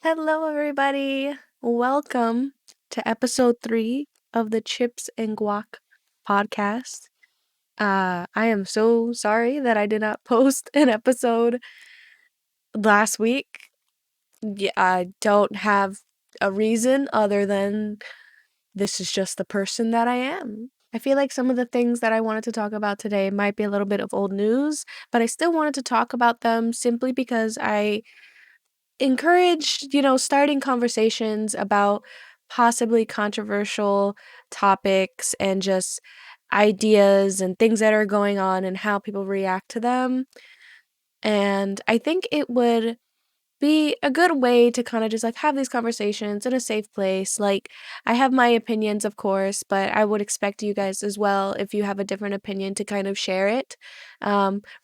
Hello, everybody. Welcome to episode 3 of the Chips and Guac podcast. I am so sorry that I did not post an episode last week. I don't have a reason other than this is just the person that I am. I feel like some of the things that I wanted to talk about today might be a little bit of old news, but I still wanted to talk about them simply because I encourage, starting conversations about possibly controversial topics and just ideas and things that are going on and how people react to them. And I think it would be a good way to kind of just like have these conversations in a safe place. Like, I have my opinions, of course, but I would expect you guys as well, if you have a different opinion, to kind of share it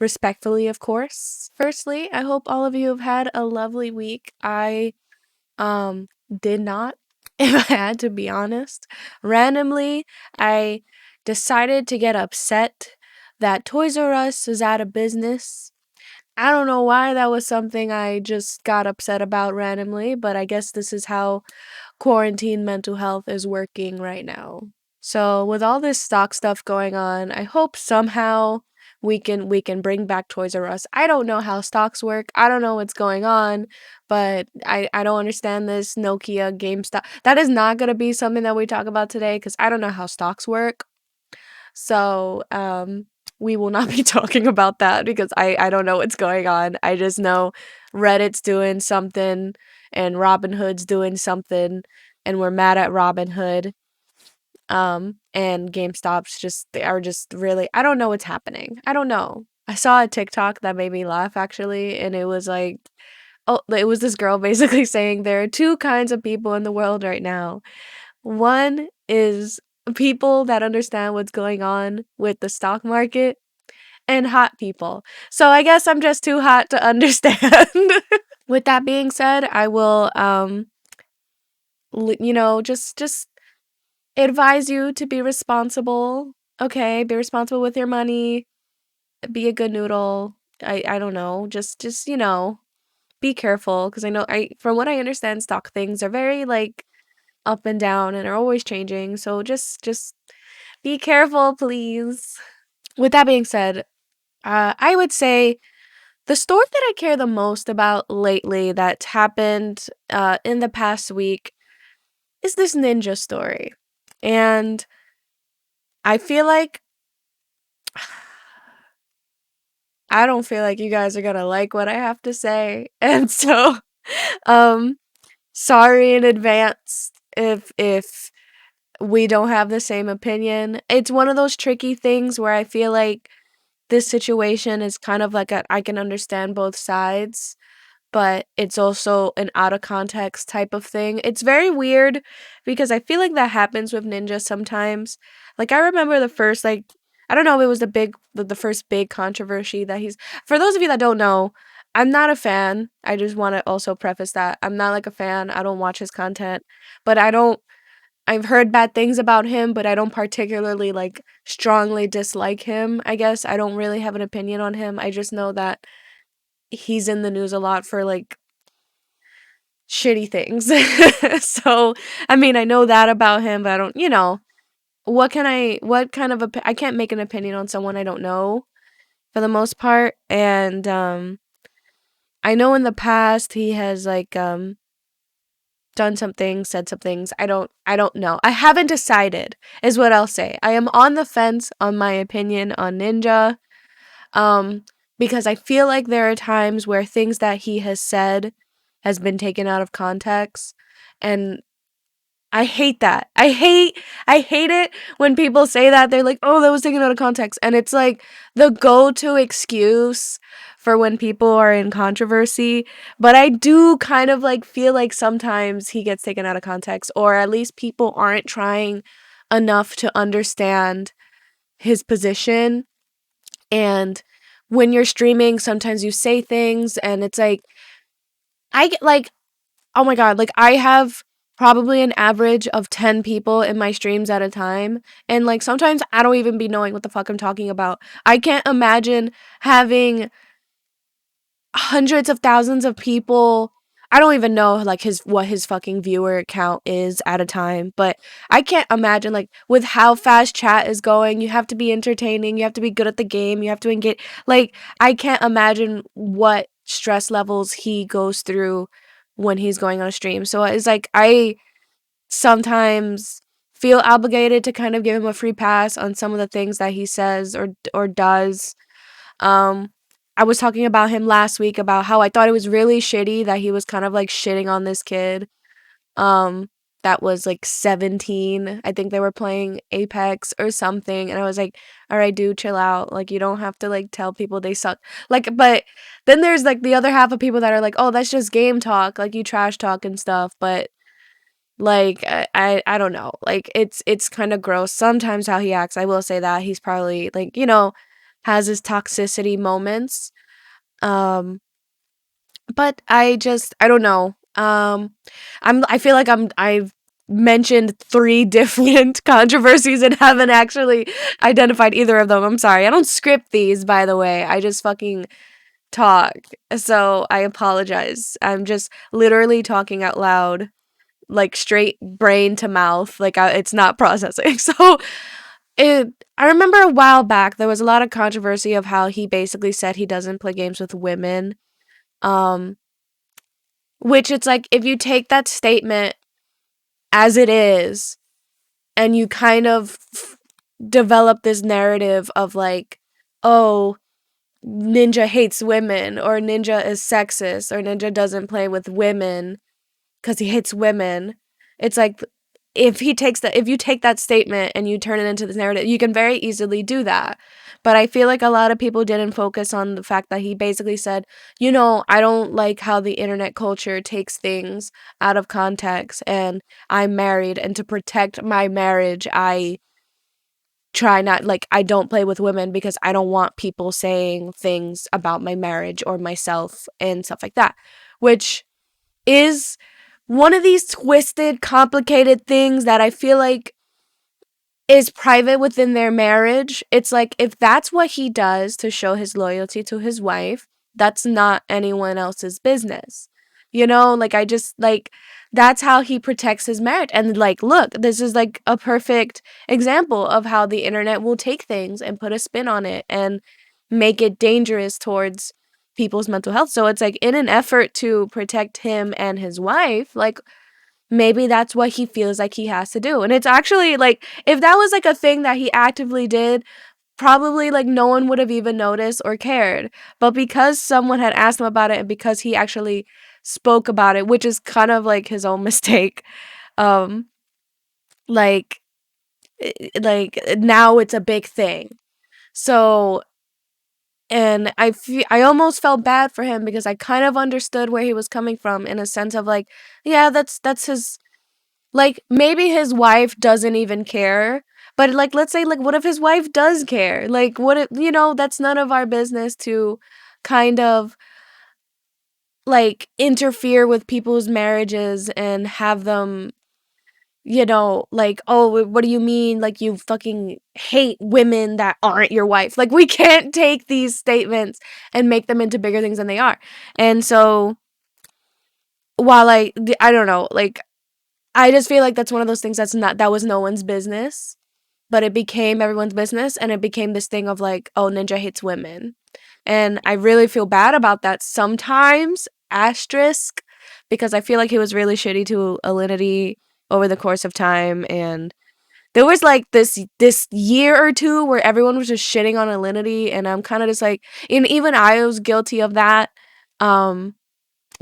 respectfully, of course. Firstly, I hope all of you have had a lovely week. I did not, if I had to be honest. Randomly, I decided to get upset that Toys R Us is out of business. I don't know why that was something I just got upset about randomly, but I guess this is how quarantine mental health is working right now. So with all this stock stuff going on, I hope somehow we can bring back Toys R Us. I don't know how stocks work. I don't know what's going on, but I don't understand this Nokia GameStop. That is not gonna be something that we talk about today because I don't know how stocks work. So we will not be talking about that because I don't know what's going on. I just know Reddit's doing something and Robinhood's doing something and we're mad at Robinhood. And GameStop's just they are just really I don't know what's happening. I don't know. I saw a TikTok that made me laugh actually, and it was like it was this girl basically saying there are two kinds of people in the world right now. One is people that understand what's going on with the stock market and hot people. So I guess I'm just too hot to understand. With that being said, I will just advise you to be responsible. Okay, be responsible with your money. Be a good noodle. I don't know. Just be careful because I know I from what I understand stock things are very like up and down and are always changing. So just be careful, please. With that being said, I would say the story that I care the most about lately that's happened in the past week is this ninja story. And I feel like I don't feel like you guys are gonna like what I have to say. And so, um, sorry in advance if we don't have the same opinion. It's one of those tricky things where I feel like this situation is kind of like I can understand both sides, but it's also an out of context type of thing. It's very weird because I feel like that happens with Ninja sometimes. Like I remember the first I don't know if it was the first big controversy that he's for those of you that don't know, I'm not a fan. I just want to also preface that. I'm not like a fan. I don't watch his content, but I've heard bad things about him, but I don't particularly like strongly dislike him. I guess I don't really have an opinion on him. I just know that he's in the news a lot for like shitty things. So, I mean, I know that about him, but I don't, what kind of I can't make an opinion on someone I don't know for the most part. And I know in the past he has like done some things, said some things. I don't know. I haven't decided is what I'll say. I am on the fence on my opinion on Ninja. Um because I feel like there are times where things that he has said has been taken out of context and I hate that. I hate it when people say that. They're like, "Oh, that was taken out of context." And it's like the go-to excuse for when people are in controversy, but I do kind of like feel like sometimes he gets taken out of context or at least people aren't trying enough to understand his position. And when you're streaming, sometimes you say things and it's like I get like oh my god, like I have probably an average of 10 people in my streams at a time. And like sometimes I don't even be knowing what the fuck I'm talking about. I can't imagine having hundreds of thousands of people. I don't even know like what his fucking viewer count is at a time, but I can't imagine like with how fast chat is going, you have to be entertaining, you have to be good at the game, you have to engage. Like I can't imagine what stress levels he goes through when he's going on a stream. So it's like I sometimes feel obligated to kind of give him a free pass on some of the things that he says or does. um I was talking about him last week about how I thought it was really shitty that he was kind of like shitting on this kid um that was like 17. I think they were playing Apex or something, and I was like, all right dude, chill out. Like you don't have to like tell people they suck. Like, but then there's like the other half of people that are like, oh, that's just game talk, like you trash talk and stuff. But like I don't know. Like it's kind of gross sometimes how he acts. I will say that he's probably like, has his toxicity moments. Um but I don't know. I feel like I've mentioned 3 different controversies and haven't actually identified either of them. I'm sorry. I don't script these, by the way. I just fucking talk. So I apologize. I'm just literally talking out loud, like straight brain to mouth. Like it's not processing. So I remember a while back there was a lot of controversy of how he basically said he doesn't play games with women. Um which it's like if you take that statement as it is and you kind of develop this narrative of like, oh, Ninja hates women or Ninja is sexist or Ninja doesn't play with women because he hates women. It's like if you take that statement and you turn it into this narrative, you can very easily do that. But I feel like a lot of people didn't focus on the fact that he basically said, I don't like how the internet culture takes things out of context, and I'm married, and to protect my marriage, I try not, like, I don't play with women because I don't want people saying things about my marriage or myself and stuff like that, which is one of these twisted, complicated things that I feel like is private within their marriage. It's like if that's what he does to show his loyalty to his wife, that's not anyone else's business. Like I just like that's how he protects his marriage. And like, look, this is like a perfect example of how the internet will take things and put a spin on it and make it dangerous towards people's mental health. So it's like in an effort to protect him and his wife, like maybe that's what he feels like he has to do. And it's actually like if that was like a thing that he actively did, probably like no one would have even noticed or cared. But because someone had asked him about it and because he actually spoke about it, which is kind of like his own mistake, um like now it's a big thing. So and I almost felt bad for him because I kind of understood where he was coming from in a sense of like, yeah, that's his. Like, maybe his wife doesn't even care, but, like, let's say, like, what if his wife does care? Like, what if that's none of our business to kind of, like, interfere with people's marriages and have them, like, "Oh, what do you mean? Like, you fucking hate women that aren't your wife." Like, we can't take these statements and make them into bigger things than they are. And so, while I don't know, like, I just feel like that's one of those things that was no one's business, but it became everyone's business, and it became this thing of like, oh, Ninja hates women. And I really feel bad about that sometimes, asterisk, because I feel like he was really shitty to Alinity over the course of time. And there was like this year or two where everyone was just shitting on Alinity, and I'm kind of just like, and even I was guilty of that.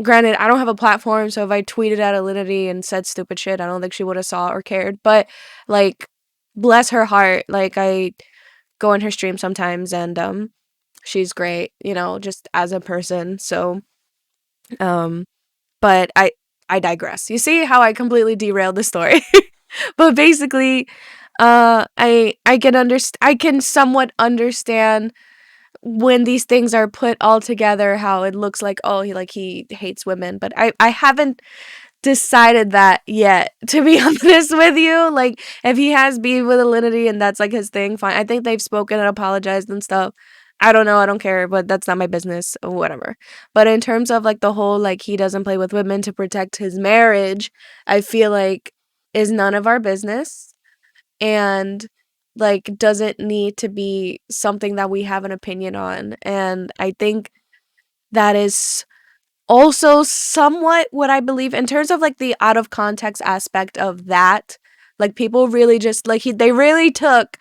Granted, I don't have a platform, so if I tweeted at Alinity and said stupid shit, I don't think she would have saw or cared. But like, bless her heart. Like I go in her stream sometimes, and she's great, just as a person. So um, but I digress. You see how I completely derailed the story. But basically, I can somewhat understand when these things are put all together, how it looks like, oh, he hates women, but I haven't decided that yet, to be honest with you. Like, if he has beef with Alinity and that's like his thing, fine. I think they've spoken and apologized and stuff. I don't know, I don't care, but that's not my business or whatever. But in terms of like the whole like he doesn't play with women to protect his marriage, I feel like is none of our business and like doesn't need to be something that we have an opinion on. And I think that is also somewhat what I believe in terms of like the out of context aspect of that. Like people really just like they really took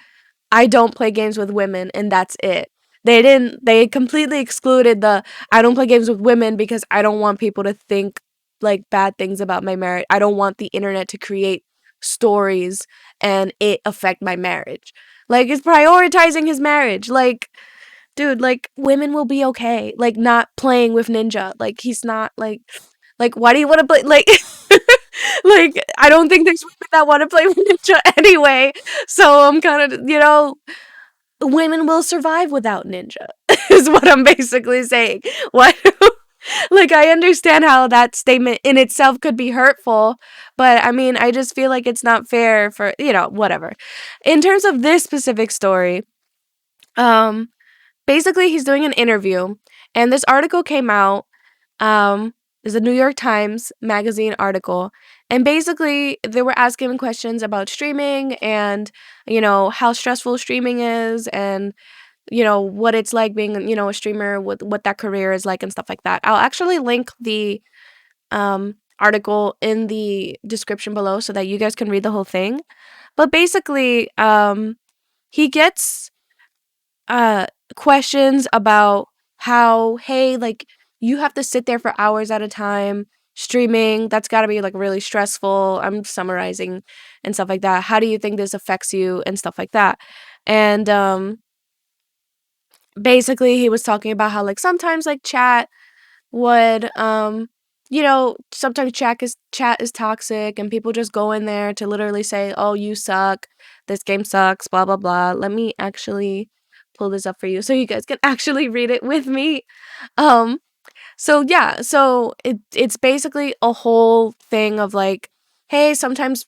I don't play games with women and that's it. They completely excluded the I don't play games with women because I don't want people to think like bad things about my marriage. I don't want the internet to create stories and it affect my marriage. Like it's prioritizing his marriage. Like dude, like women will be okay. Like not playing with Ninja. Like he's not like why do you want to play like like I don't think there's women that want to play with Ninja anyway. So I'm kind of, women will survive without Ninja. Is what I'm basically saying. What like I understand how that statement in itself could be hurtful, but I mean, I just feel like it's not fair for, whatever. In terms of this specific story, um basically he's doing an interview and this article came out. There's a New York Times magazine article, and basically they were asking him questions about streaming and how stressful streaming is and what it's like being a streamer, what that career is like and stuff like that. I'll actually link the article in the description below so that you guys can read the whole thing. But basically he gets uh questions about how, hey, like you have to sit there for hours at a time streaming. That's got to be like really stressful. I'm summarizing and stuff like that. How do you think this affects you and stuff like that? And basically he was talking about how like sometimes like chat would sometimes chat is toxic and people just go in there to literally say, oh, you suck, this game sucks, blah blah blah. Let me actually pull this up for you so you guys can actually read it with me. um so yeah, so it's basically a whole thing of like, hey, sometimes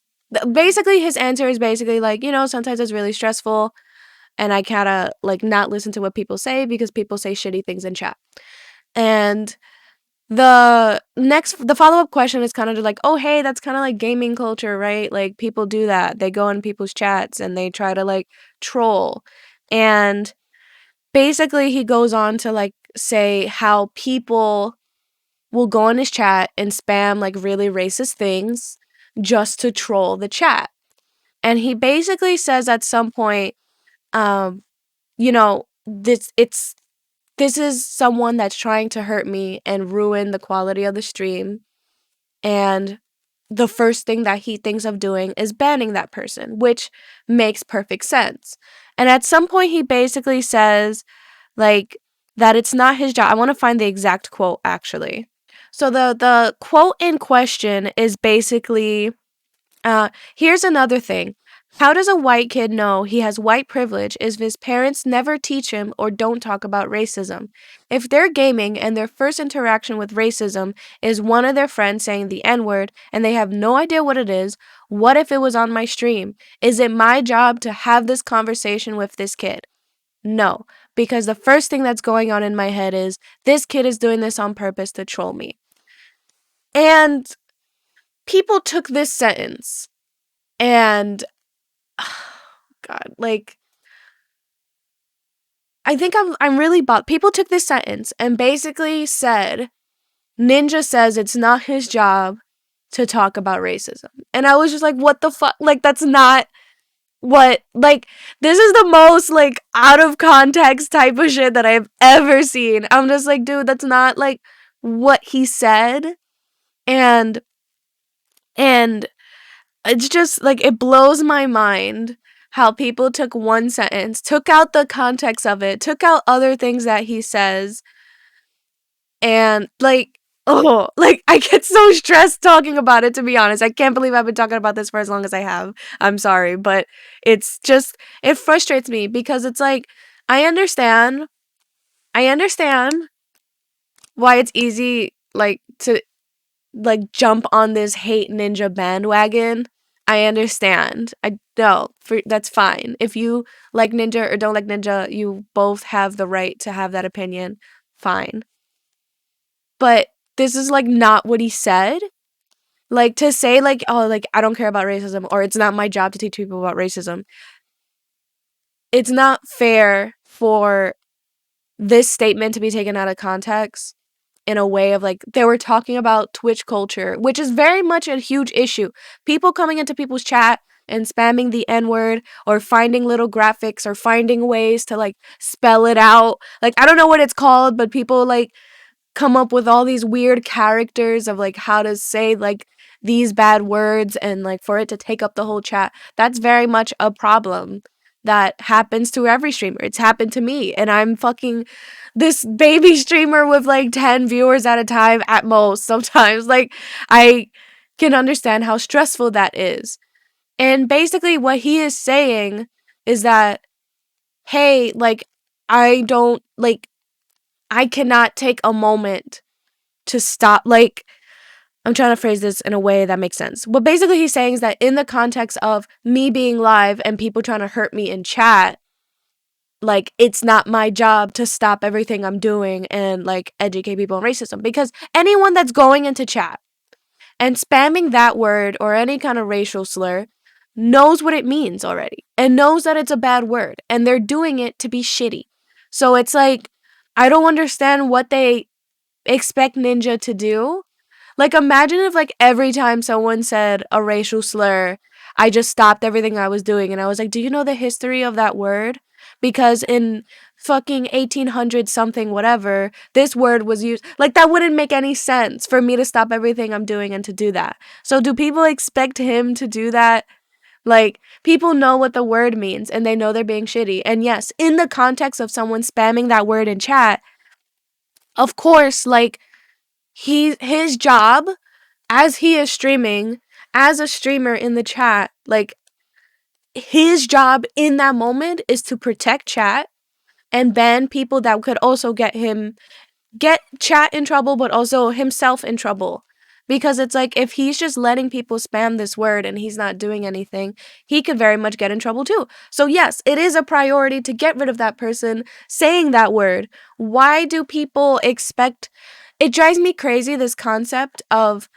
basically his answer is basically like, sometimes it's really stressful and I gotta like not listen to what people say because people say shitty things in chat. And the follow-up question is kind of like, oh, hey, that's kind of like gaming culture, right? Like people do that. They go in people's chats and they try to like troll. And basically he goes on to like say how people will go in his chat and spam like really racist things just to troll the chat. And he basically says at some point, you know, this is someone that's trying to hurt me and ruin the quality of the stream. And the first thing that he thinks of doing is banning that person, which makes perfect sense. And at some point, he basically says, like, that it's not his job. I want to find the exact quote, actually. So the quote in question is basically, here's another thing. How does a white kid know he has white privilege if his parents never teach him or don't talk about racism? If they're gaming and their first interaction with racism is one of their friends saying the N-word and they have no idea what it is, what if it was on my stream? Is it my job to have this conversation with this kid? No, because the first thing that's going on in my head is this kid is doing this on purpose to troll me. And people took this sentence and God, like I think I'm really people took this sentence and basically said Ninja says it's not his job to talk about racism. And I was just like, what the fuck? Like that's not what, like, this is the most like out of context type of shit that I've ever seen. I'm just like, dude, that's not like what he said. And it's just like it blows my mind how people took one sentence, took out the context of it, took out other things that he says, and like, oh, like I get so stressed talking about it, to be honest. I can't believe I've been talking about this for as long as I have. I'm sorry, but it's just it frustrates me because it's like I understand why it's easy like to like jump on this hate ninja bandwagon. I understand. That's fine. If you like Ninja or don't like Ninja, you both have the right to have that opinion. Fine. But this is like not what he said. Like to say like, oh, like I don't care about racism or it's not my job to teach people about racism. It's not fair for this statement to be taken out of context in a way of like they were talking about Twitch culture, which is very much a huge issue. People coming into people's chat and spamming the N-word or finding little graphics or finding ways to like spell it out. Like I don't know what it's called, but people like come up with all these weird characters of like how to say like these bad words and like for it to take up the whole chat. That's very much a problem that happens to every streamer. It's happened to me and I'm fucking this baby streamer with like 10 viewers at a time at most sometimes. Like I can understand how stressful that is. And basically what he is saying is that hey, like I don't like I cannot take a moment to stop. Like, I'm trying to phrase this in a way that makes sense. What basically he's saying is that in the context of me being live and people trying to hurt me in chat, like, it's not my job to stop everything I'm doing and, like, educate people on racism. Because anyone that's going into chat and spamming that word or any kind of racial slur knows what it means already and knows that it's a bad word and they're doing it to be shitty. So it's like, I don't understand what they expect Ninja to do. Like imagine if like every time someone said a racial slur, I just stopped everything I was doing and I was like, "Do you know the history of that word?" Because in fucking 1800 something whatever, this word was used. Like that wouldn't make any sense for me to stop everything I'm doing and to do that. So do people expect him to do that? Like people know what the word means and they know they're being shitty. And yes, in the context of someone spamming that word in chat, of course, like his job as he is streaming as a streamer in the chat, like his job in that moment is to protect chat and ban people that could also get chat in trouble but also himself in trouble. Because it's like if he's just letting people spam this word and he's not doing anything, he could very much get in trouble too. So yes, it is a priority to get rid of that person saying that word. Why do people expect it drives me crazy, this concept of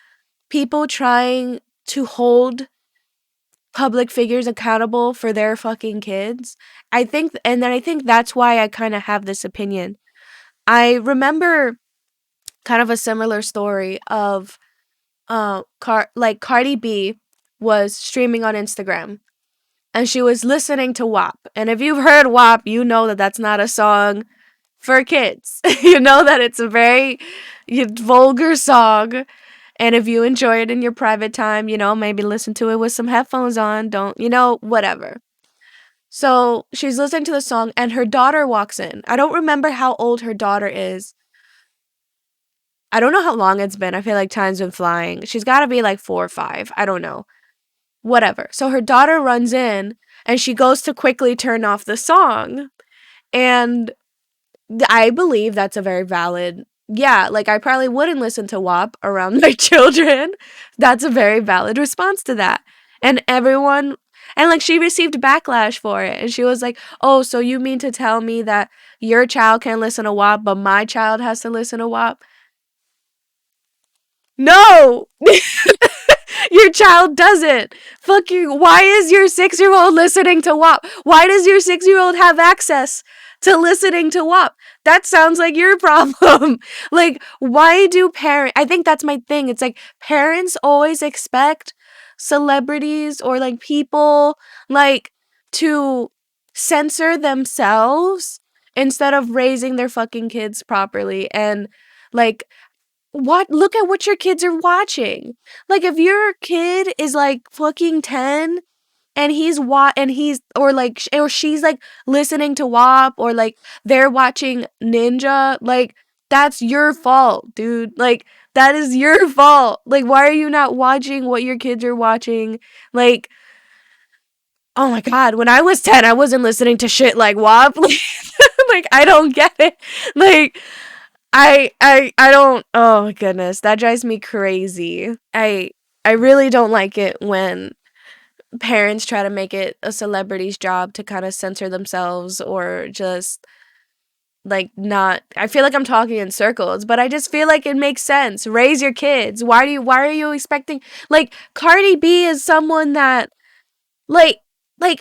people trying to hold public figures accountable for their fucking kids. I think that's why I kind of have this opinion. I remember kind of a similar story of Cardi B was streaming on Instagram and she was listening to WAP. And if you've heard WAP, you know that that's not a song for kids. You know that it's a very vulgar song. And if you enjoy it in your private time, you know, maybe listen to it with some headphones on. Don't, you know, whatever. So she's listening to the song and her daughter walks in. I don't remember how old her daughter is. I don't know how long it's been. I feel like time's been flying. She's got to be like 4 or 5. I don't know. Whatever. So her daughter runs in and she goes to quickly turn off the song. And I believe that's a very valid. Yeah, like I probably wouldn't listen to WAP around my children. That's a very valid response to that. And everyone, and like she received backlash for it. And she was like, "Oh, so you mean to tell me that your child can listen to WAP, but my child has to listen to WAP?" No! Your child doesn't. Fucking, why is your 6-year-old listening to WAP? Why does your 6-year-old have access to listening to WAP? That sounds like your problem. Like, why do parents, I think that's my thing. It's like parents always expect celebrities or like people like to censor themselves instead of raising their fucking kids properly. And like, look at what your kids are watching. Like if your kid is like fucking 10 and he's or like or she's like listening to WAP or like they're watching Ninja, like that's your fault, dude. Like that is your fault. Like why are you not watching what your kids are watching? Like oh my god, when I was 10, I wasn't listening to shit like WAP. Like I don't get it. Like I don't, oh my goodness, that drives me crazy. I really don't like it when parents try to make it a celebrity's job to kind of censor themselves or just like not. I feel like I'm talking in circles, but I just feel like it makes sense. Raise your kids. Why are you expecting, like, Cardi B is someone that, like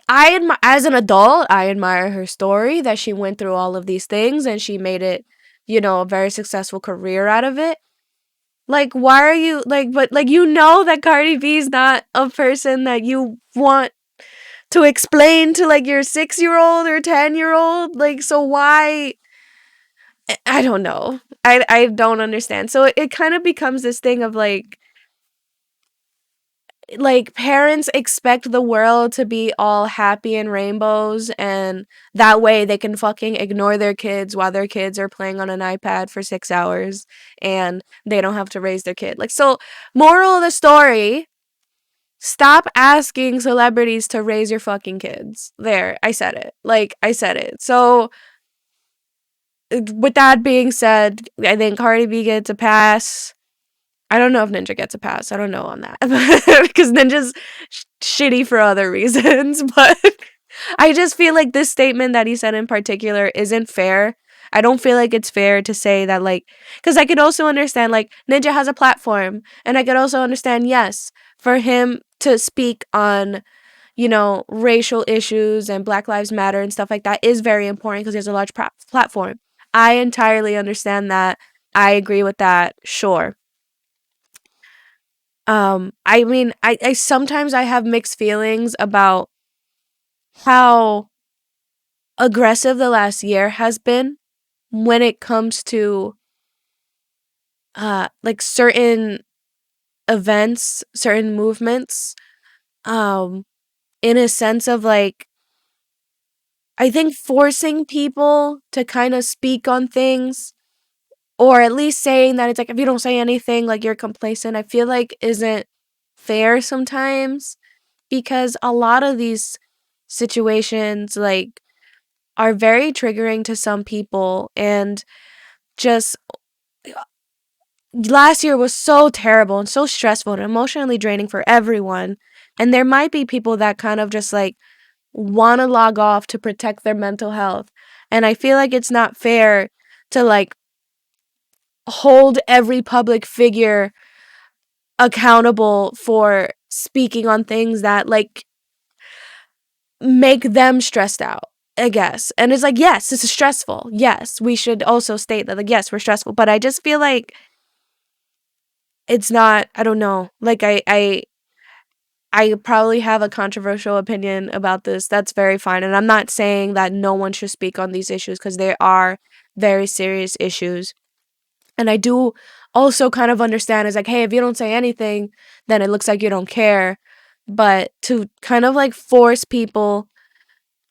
I admire, as an adult, I admire her story that she went through all of these things and she made it, a very successful career out of it. Like, why are you like, but like, that Cardi B is not a person that you want to explain to like your 6-year old or 10-year old. Like, so why? I don't know. I don't understand. So it kind of becomes this thing of like parents expect the world to be all happy and rainbows, and that way they can fucking ignore their kids while their kids are playing on an iPad for 6 hours and they don't have to raise their kid. Like, so moral of the story, stop asking celebrities to raise your fucking kids. There, I said it. Like, I said it. So with that being said, I think Cardi B gets a pass. I don't know if Ninja gets a pass. I don't know on that because Ninja's shitty for other reasons. But I just feel like this statement that he said in particular isn't fair. I don't feel like it's fair to say that, like, because I could also understand, like, Ninja has a platform, and I could also understand, yes, for him to speak on, racial issues and Black Lives Matter and stuff like that is very important because he has a large platform. I entirely understand that. I agree with that. Sure. I mean, I sometimes I have mixed feelings about how aggressive the last year has been when it comes to like certain events, certain movements, um in a sense of like, I think forcing people to kind of speak on things, or at least saying that it's like, if you don't say anything, like, you're complacent, I feel like isn't fair sometimes, because a lot of these situations, like, are very triggering to some people, and just last year was so terrible and so stressful and emotionally draining for everyone. And there might be people that kind of just like want to log off to protect their mental health. And I feel like it's not fair to like hold every public figure accountable for speaking on things that like make them stressed out, I guess. And it's like, yes, this is stressful. Yes, we should also state that, like, yes, we're stressful. But I just feel like it's not, I don't know. Like, I probably have a controversial opinion about this. That's very fine. And I'm not saying that no one should speak on these issues because they are very serious issues. And I do also kind of understand, it's like, hey, if you don't say anything, then it looks like you don't care. But to kind of like force people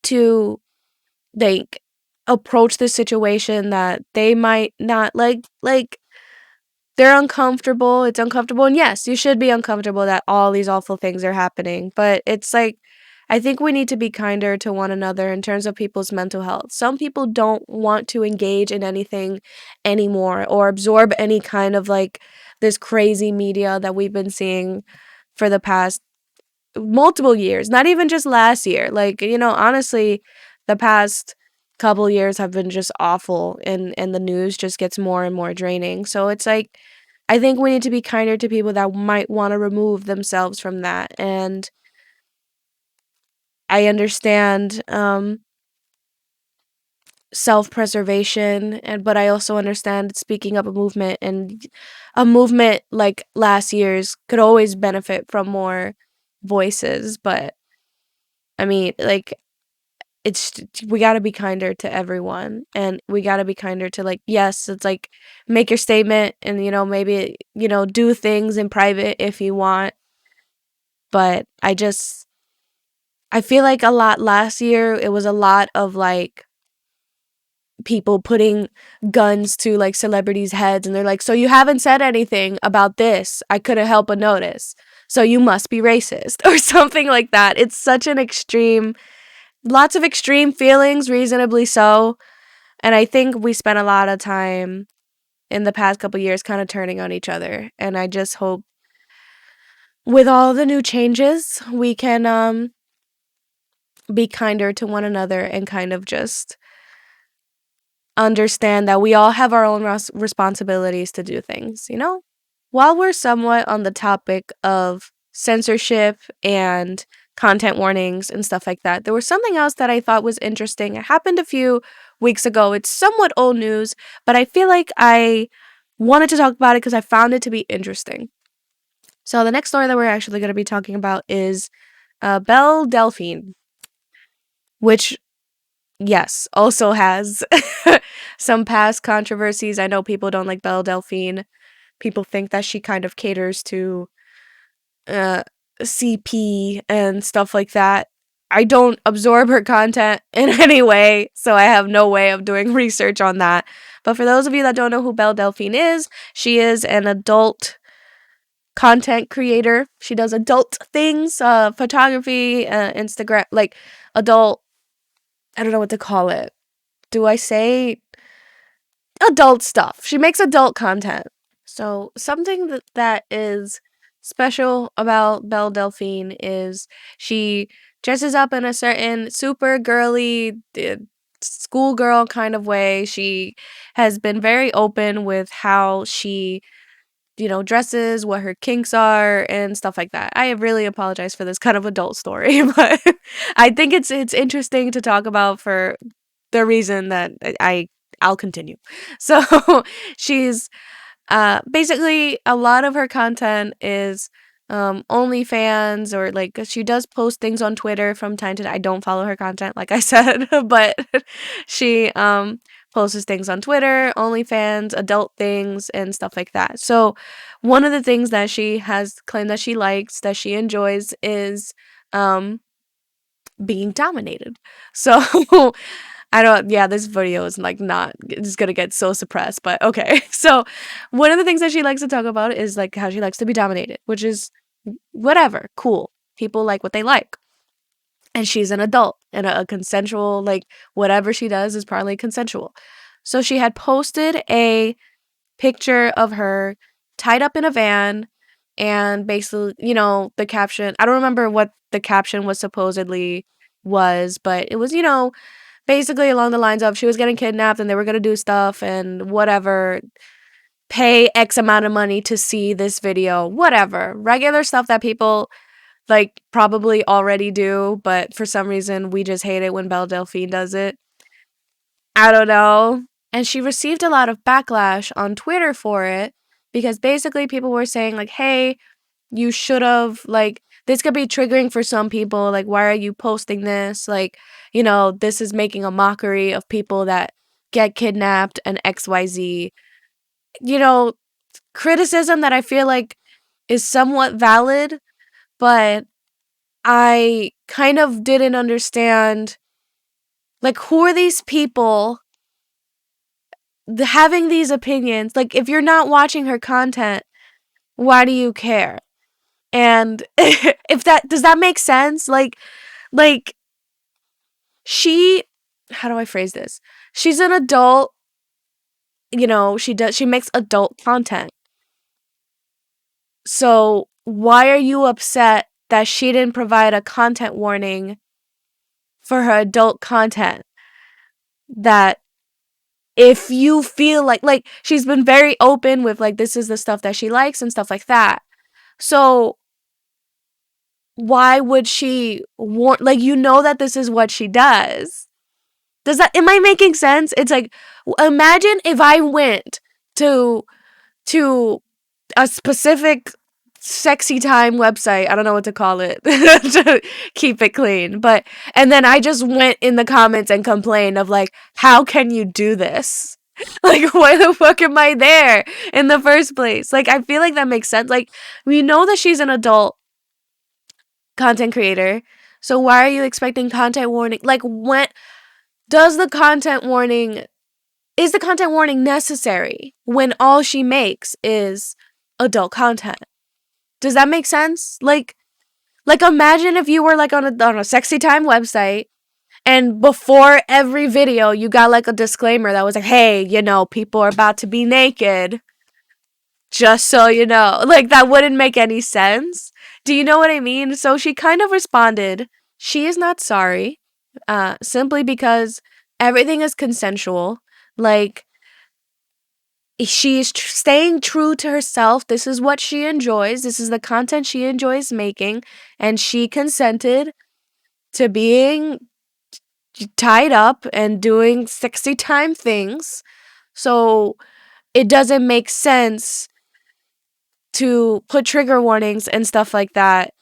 to like approach this situation that they might not like, they're uncomfortable, it's uncomfortable, and yes, you should be uncomfortable that all these awful things are happening, but it's like, I think we need to be kinder to one another in terms of people's mental health. Some people don't want to engage in anything anymore or absorb any kind of like this crazy media that we've been seeing for the past multiple years, not even just last year. Like, honestly, the past couple years have been just awful, and the news just gets more and more draining. So it's like, I think we need to be kinder to people that might want to remove themselves from that. And I understand self-preservation, and but I also understand speaking up a movement, and a movement like last year's could always benefit from more voices. But I mean, like, it's, we got to be kinder to everyone, and we got to be kinder to, like, yes, it's like, make your statement, and maybe do things in private if you want. But I feel like a lot last year, it was a lot of like people putting guns to like celebrities' heads, and they're like, so you haven't said anything about this, I couldn't help but notice, so you must be racist, or something like that. It's such an extreme, lots of extreme feelings, reasonably so. And I think we spent a lot of time in the past couple years kind of turning on each other. And I just hope with all the new changes, we can be kinder to one another and kind of just understand that we all have our own responsibilities to do things, you know? While we're somewhat on the topic of censorship and content warnings and stuff like that, there was something else that I thought was interesting. It happened a few weeks ago. It's somewhat old news, but I feel like I wanted to talk about it because I found it to be interesting. So the next story that we're actually going to be talking about is Belle Delphine, which, yes, also has some past controversies. I know people don't like Belle Delphine. People think that she kind of caters to uh, CP and stuff like that. I don't absorb her content in any way, so I have no way of doing research on that. But for those of you that don't know who Belle Delphine is, she is an adult content creator. She does adult things, photography, Instagram, like adult, I don't know what to call it. Do I say adult stuff? She makes adult content. So something that is special about Belle Delphine is she dresses up in a certain super girly schoolgirl kind of way. She has been very open with how she dresses, what her kinks are, and stuff like that. I really apologize for this kind of adult story, but I think it's interesting to talk about for the reason that I'll continue. So she's basically a lot of her content is OnlyFans, or like she does post things on Twitter from time to time. I don't follow her content, like I said, but she posts things on Twitter, OnlyFans, adult things, and stuff like that. So one of the things that she has claimed that she likes, that she enjoys, is being dominated. So this video is like not, it's gonna get so suppressed, but okay. So one of the things that she likes to talk about is like how she likes to be dominated, which is whatever, cool. People like what they like. And she's an adult and a consensual, like whatever she does is probably consensual. So she had posted a picture of her tied up in a van, and basically, the caption, I don't remember what the caption was supposedly was, but it was, basically along the lines of she was getting kidnapped and they were going to do stuff and whatever, pay X amount of money to see this video, whatever. Regular stuff that people like probably already do, but for some reason we just hate it when Belle Delphine does it. I don't know. And she received a lot of backlash on Twitter for it because basically people were saying like, hey, you should have, like, this could be triggering for some people. Like, why are you posting this? Like, this is making a mockery of people that get kidnapped and XYZ. Criticism that I feel like is somewhat valid, but I kind of didn't understand, like, who are these people having these opinions? Like, if you're not watching her content, why do you care? And if that does that make sense? Like she, how do I phrase this? She's an adult, she makes adult content. So why are you upset that she didn't provide a content warning for her adult content? That if you feel like she's been very open with like this is the stuff that she likes and stuff like that. So why would she warn, like, that this is what she does? Am I making sense? It's like, imagine if I went to a specific sexy time website, I don't know what to call it, to keep it clean, and then I just went in the comments and complained of like, how can you do this? Like, why the fuck am I there in the first place? Like, I feel like that makes sense. Like, we know that she's an adult content creator, so why are you expecting content warning? Like, when does the content warning is the content warning necessary when all she makes is adult content? Does that make sense? Like imagine if you were like on a sexy time website, and before every video you got like a disclaimer that was like, hey, people are about to be naked, just so you know. Like, that wouldn't make any sense. Do you know what I mean? So she kind of responded, she is not sorry, simply because everything is consensual. Like, she's staying true to herself. This is what she enjoys. This is the content she enjoys making. And she consented to being tied up and doing 60 time things. So it doesn't make sense to put trigger warnings and stuff like that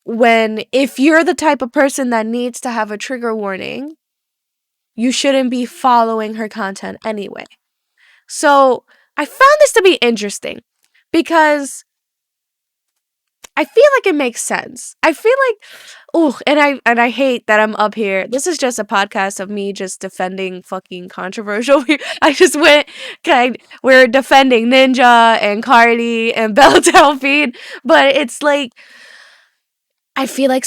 when, if you're the type of person that needs to have a trigger warning, you shouldn't be following her content anyway. So I found this to be interesting because I feel like it makes sense. I feel like, oh, and I hate that I'm up here. This is just a podcast of me just defending fucking controversial. I just went, we're defending Ninja and Cardi and Belle Delphine, but it's like, I feel like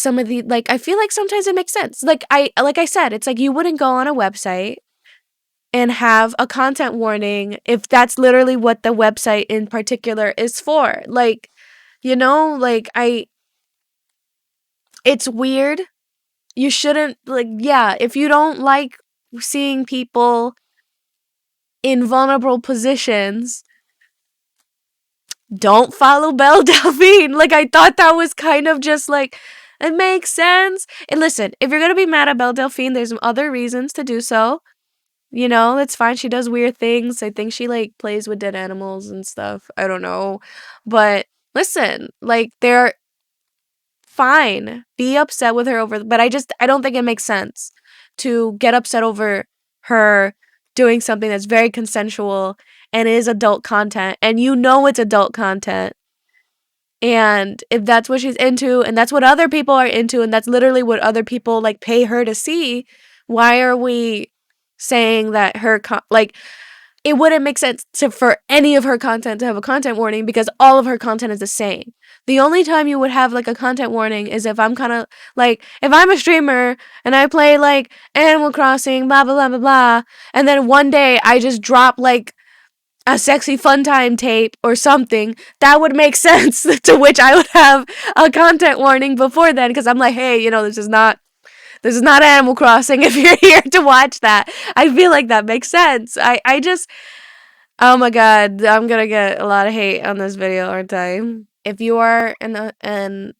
I feel like sometimes it makes sense. Like I said, it's like you wouldn't go on a website and have a content warning if that's literally what the website in particular is for. Like, like it's weird. You shouldn't, like, yeah, if you don't like seeing people in vulnerable positions, don't follow Belle Delphine. Like, I thought that was kind of just like, it makes sense. And listen, if you're gonna be mad at Belle Delphine, there's other reasons to do so. It's fine. She does weird things. I think she like plays with dead animals and stuff. I don't know. But listen, like, they're fine. Be upset with her over, but I don't think it makes sense to get upset over her doing something that's very consensual and is adult content, and it's adult content. And if that's what she's into and that's what other people are into and that's literally what other people like pay her to see, why are we saying that like, it wouldn't make sense for any of her content to have a content warning because all of her content is the same. The only time you would have like a content warning is if I'm kind of like, if I'm a streamer and I play like Animal Crossing, blah, blah, blah, blah, blah, and then one day I just drop like a sexy fun time tape or something, that would make sense, to which I would have a content warning before then because I'm like, hey, this is not Animal Crossing if you're here to watch that. I feel like that makes sense. I just, oh my god, I'm gonna get a lot of hate on this video, aren't I? If you are an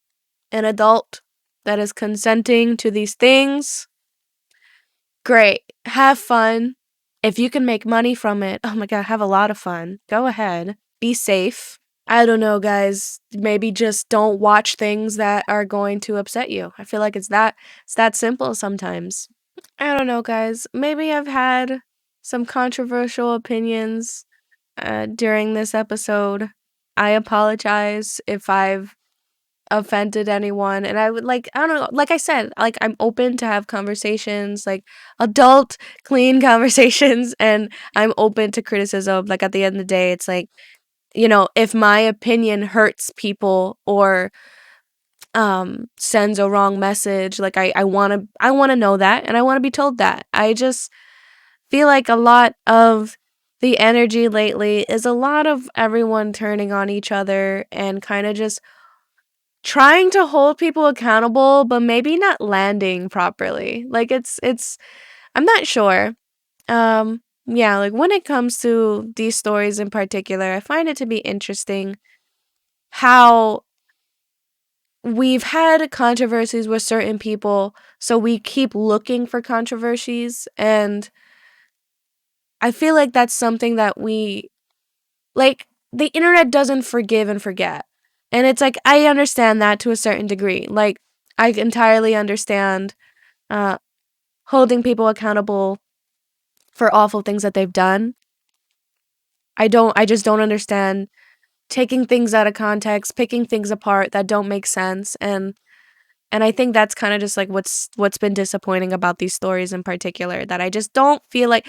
adult that is consenting to these things, great. Have fun. If you can make money from it, oh my god, have a lot of fun. Go ahead. Be safe. I don't know, guys. Maybe just don't watch things that are going to upset you. I feel like it's that simple sometimes. I don't know, guys. Maybe I've had some controversial opinions during this episode. I apologize if I've offended anyone, and I would I don't know, like I said, like, I'm open to have conversations, like adult clean conversations, and I'm open to criticism. Like, at the end of the day, it's like, if my opinion hurts people or sends a wrong message, like, I want to know that, and I want to be told that. I just feel like a lot of the energy lately is a lot of everyone turning on each other and kind of just trying to hold people accountable, but maybe not landing properly. Like, it's I'm not sure. Yeah, like, when it comes to these stories in particular, I find it to be interesting how we've had controversies with certain people, so we keep looking for controversies, and I feel like that's something that the internet doesn't forgive and forget. And it's like, I understand that to a certain degree. Like, I entirely understand uh, holding people accountable for awful things that they've done. I just don't understand taking things out of context, picking things apart that don't make sense. And I think that's kind of just like what's been disappointing about these stories in particular, that I just don't feel like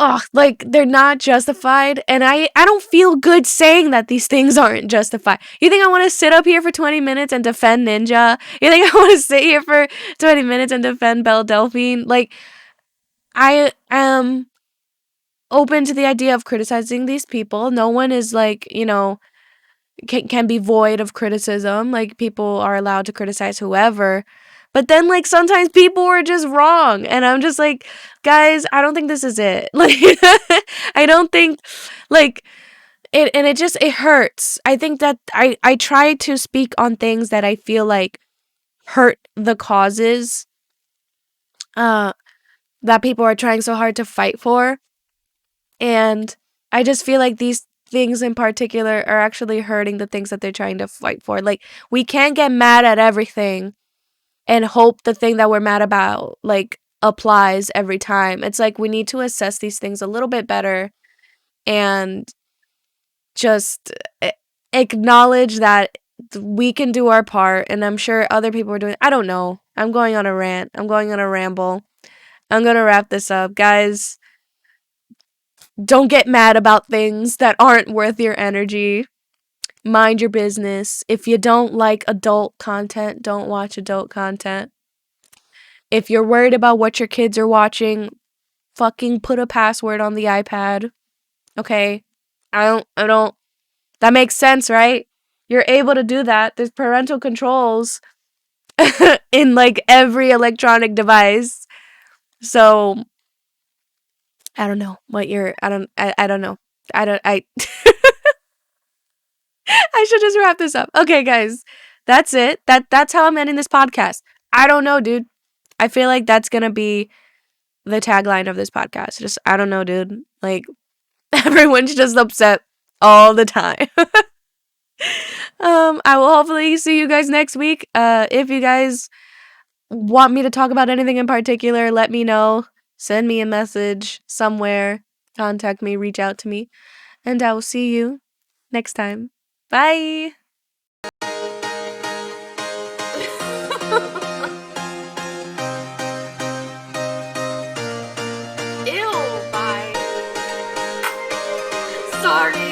oh, like, they're not justified, and I don't feel good saying that these things aren't justified. You think I want to sit up here for 20 minutes and defend Ninja? You think I want to sit here for 20 minutes and defend Belle Delphine? Like, I am open to the idea of criticizing these people. No one is like, can be void of criticism. Like, people are allowed to criticize whoever. But then, like, sometimes people are just wrong. And I'm just like, guys, I don't think this is it. Like, I don't think, like, it hurts. I think that I try to speak on things that I feel like hurt the causes that people are trying so hard to fight for. And I just feel like these things in particular are actually hurting the things that they're trying to fight for. Like, we can't get mad at everything and hope the thing that we're mad about, like, applies every time. It's like we need to assess these things a little bit better and just acknowledge that we can do our part. And I'm sure other people are doing. I don't know. I'm going on a rant. I'm going on a ramble. I'm going to wrap this up. Guys, don't get mad about things that aren't worth your energy. Mind your business. If you don't like adult content, don't watch adult content. If you're worried about what your kids are watching, fucking put a password on the iPad. Okay? I don't. That makes sense, right? You're able to do that. There's parental controls in, like, every electronic device. So, I don't know what you're, I don't know. I I should just wrap this up. Okay, guys. That's it. That's how I'm ending this podcast. I don't know, dude. I feel like that's going to be the tagline of this podcast. Just, I don't know, dude. Like, everyone's just upset all the time. I will hopefully see you guys next week. If you guys want me to talk about anything in particular, let me know. Send me a message somewhere. Contact me, reach out to me. And I will see you next time. Bye. Ew, bye. Sorry.